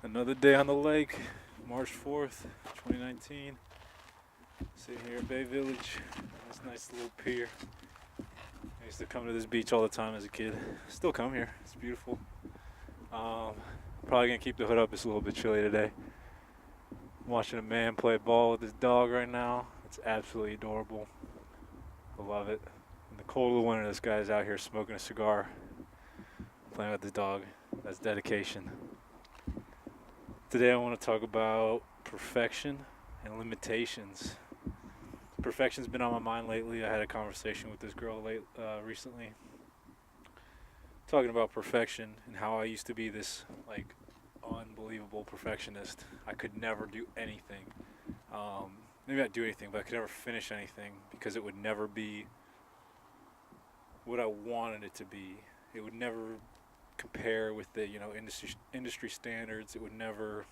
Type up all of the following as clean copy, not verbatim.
Another day on the lake, March 4th, 2019. Sitting here at Bay Village. This nice little pier. I used to come to this beach all the time as a kid. Still come here. It's beautiful. Um, Probably gonna keep the hood up. It's a little bit chilly today. I'm watching a man play ball with his dog right now. It's absolutely adorable. I love it. In the cold of the winter, this guy's out here smoking a cigar, playing with his dog. That's dedication. Today I want to talk about perfection and limitations. Perfection's been on my mind lately. I had a conversation with this girl recently, talking about perfection and how I used to be this unbelievable perfectionist. I could never do anything. Maybe not do anything, but I could never finish anything because it would never be what I wanted it to be. It would never compare with the industry standards. It would never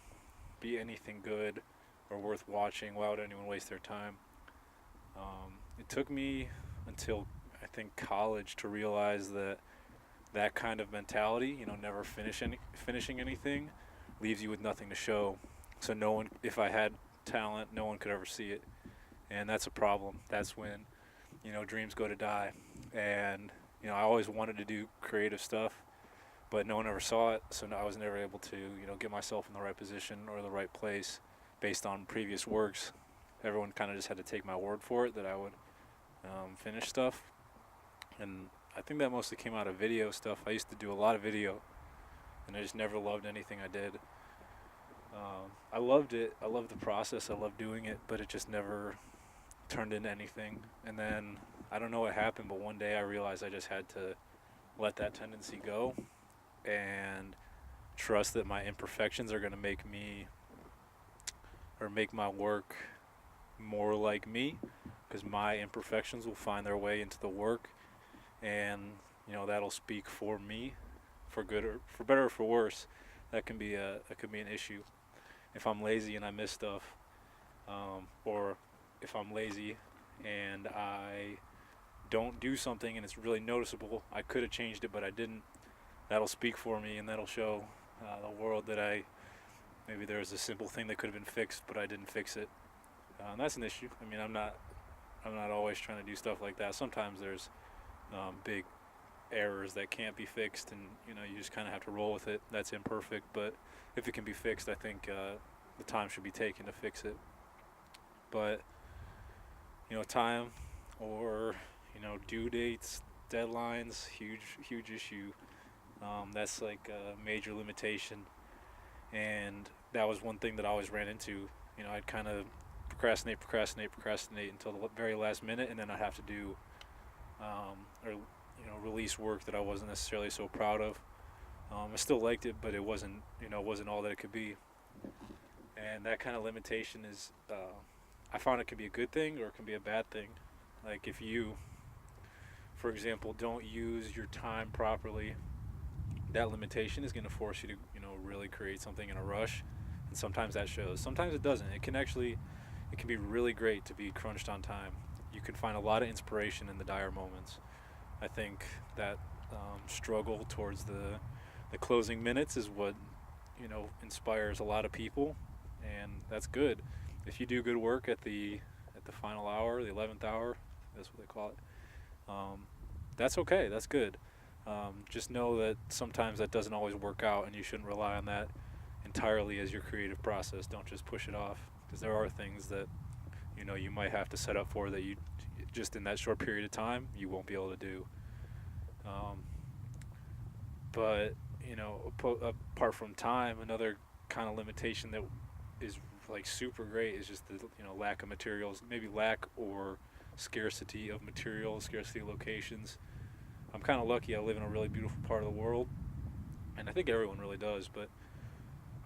be anything good or worth watching. Why would anyone waste their time? It took me until I think college to realize that kind of mentality, never finishing anything, leaves you with nothing to show. So no one, if I had talent, no one could ever see it, and that's a problem. That's when dreams go to die, and I always wanted to do creative stuff, but no one ever saw it, so I was never able to get myself in the right position or the right place based on previous works. Everyone kind of just had to take my word for it that I would finish stuff, and I think that mostly came out of video stuff. I used to do a lot of video, and I just never loved anything I did. I loved it. I loved the process. I loved doing it, but it just never turned into anything. And then I don't know what happened, but one day I realized I just had to let that tendency go and trust that my imperfections are going to make me or make my work more like me, because my imperfections will find their way into the work, and that'll speak for me, for good or for better or for worse. That could be an issue if I'm lazy and I miss stuff, or if I'm lazy and I don't do something and it's really noticeable. I could have changed it, but I didn't. That'll speak for me, and that'll show the world that maybe there was a simple thing that could have been fixed, but I didn't fix it. And that's an issue. I mean, I'm not always trying to do stuff like that. Sometimes there's big errors that can't be fixed, and you just kind of have to roll with it. That's imperfect, but if it can be fixed, I think the time should be taken to fix it. But time or due dates, deadlines, huge issue. That's like a major limitation, and that was one thing that I always ran into. I'd kind of procrastinate until the very last minute, and then I'd have to do or release work that I wasn't necessarily so proud of. I still liked it, but it wasn't all that it could be. And that kind of limitation is, I found it can be a good thing or it can be a bad thing. Like if you, for example, don't use your time properly, that limitation is going to force you to really create something in a rush, and sometimes that shows. Sometimes it doesn't. It can be really great to be crunched on time. You can find a lot of inspiration in the dire moments. I think that struggle towards the closing minutes is what inspires a lot of people, and that's good. If you do good work at the final hour, the 11th hour, that's what they call it. That's okay. That's good. Just know that sometimes that doesn't always work out, and you shouldn't rely on that entirely as your creative process. Don't just push it off, because there are things that you might have to set up for that you just in that short period of time you won't be able to do. But apart from time, another kind of limitation that is like super great is just the lack of materials, maybe lack or scarcity of materials, scarcity of locations. I'm kind of lucky. I live in a really beautiful part of the world, and I think everyone really does, but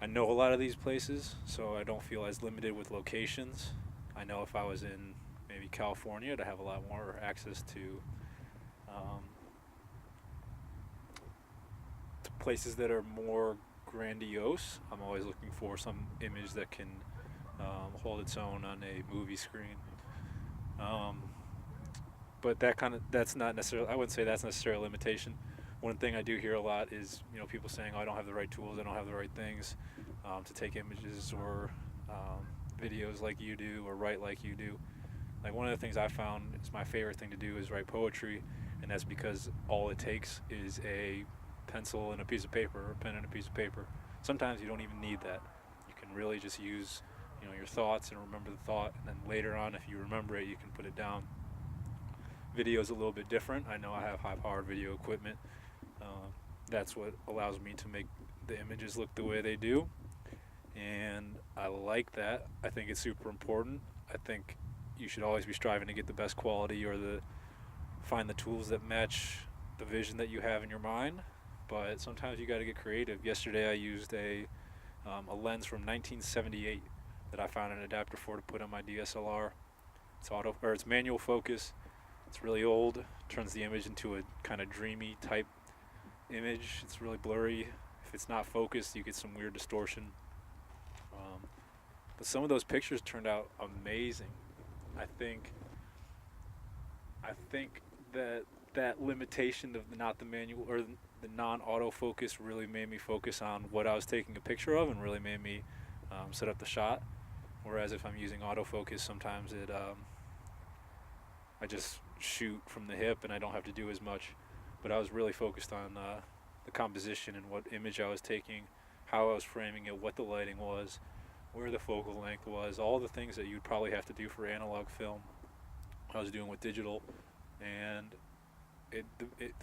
I know a lot of these places, so I don't feel as limited with locations. I know if I was in maybe California, I'd have a lot more access um, to places that are more grandiose. I'm always looking for some image that can hold its own on a movie screen. Um, but that's not necessarily. I wouldn't say that's necessarily a limitation. One thing I do hear a lot is people saying, "Oh, I don't have the right tools. I don't have the right things." to take images or videos like you do or write like you do. Like one of the things I found is my favorite thing to do is write poetry, and that's because all it takes is a pencil and a piece of paper, or a pen and a piece of paper. Sometimes you don't even need that. You can really just use, your thoughts and remember the thought, and then later on, if you remember it, you can put it down. Video is a little bit different. I know I have high-powered video equipment. That's what allows me to make the images look the way they do, and I like that. I think it's super important. I think you should always be striving to get the best quality or find the tools that match the vision that you have in your mind. But sometimes you got to get creative. Yesterday I used a lens from 1978 that I found an adapter for to put on my DSLR. It's manual focus. It's really old. Turns the image into a kind of dreamy type image. It's really blurry. If it's not focused, you get some weird distortion. But some of those pictures turned out amazing. I think that limitation of not the manual or the non-autofocus really made me focus on what I was taking a picture of, and really made me set up the shot. Whereas if I'm using autofocus, sometimes I just shoot from the hip and I don't have to do as much. But I was really focused on the composition and what image I was taking, how I was framing it, what the lighting was, where the focal length was, all the things that you'd probably have to do for analog film. I was doing with digital, and the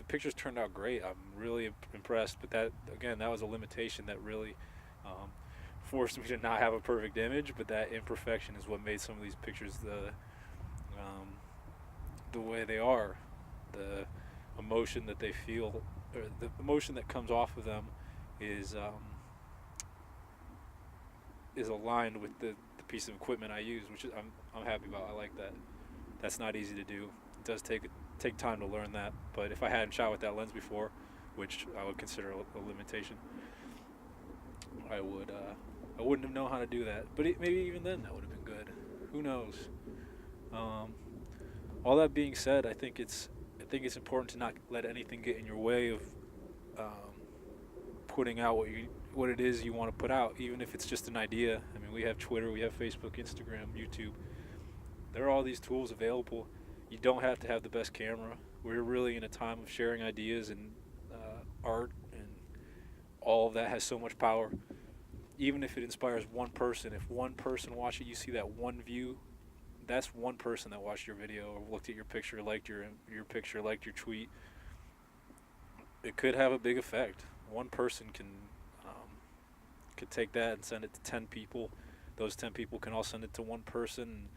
pictures turned out great. I'm really impressed, but that was a limitation that really forced me to not have a perfect image. But that imperfection is what made some of these pictures the way they are. The emotion that they feel, or the emotion that comes off of them, is aligned with the piece of equipment I use, which I'm happy about. I like that. That's not easy to do. It does take time to learn that. But if I hadn't shot with that lens before, which I would consider a limitation, I wouldn't have known how to do that. But maybe even then that would have been good. Who knows? All that being said, I think it's important to not let anything get in your way of putting out what it is you want to put out, even if it's just an idea. I mean, we have Twitter, we have Facebook, Instagram, YouTube. There are all these tools available. You don't have to have the best camera. We're really in a time of sharing ideas, and art, and all of that has so much power. Even if it inspires one person, if one person watched it, you see that one view, that's one person that watched your video or looked at your picture, liked your picture, liked your tweet. It could have a big effect. One person could take that and send it to 10 people. Those 10 people can all send it to one person, and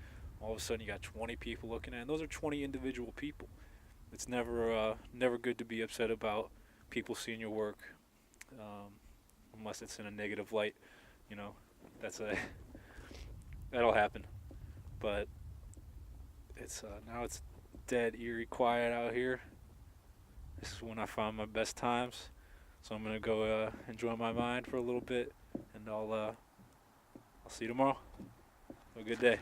all of a sudden you got 20 people looking at it. And those are 20 individual people. It's never good to be upset about people seeing your work, unless it's in a negative light. That'll happen. But it's now it's dead, eerie, quiet out here. This is when I find my best times. So I'm gonna go enjoy my mind for a little bit, and I'll see you tomorrow. Have a good day.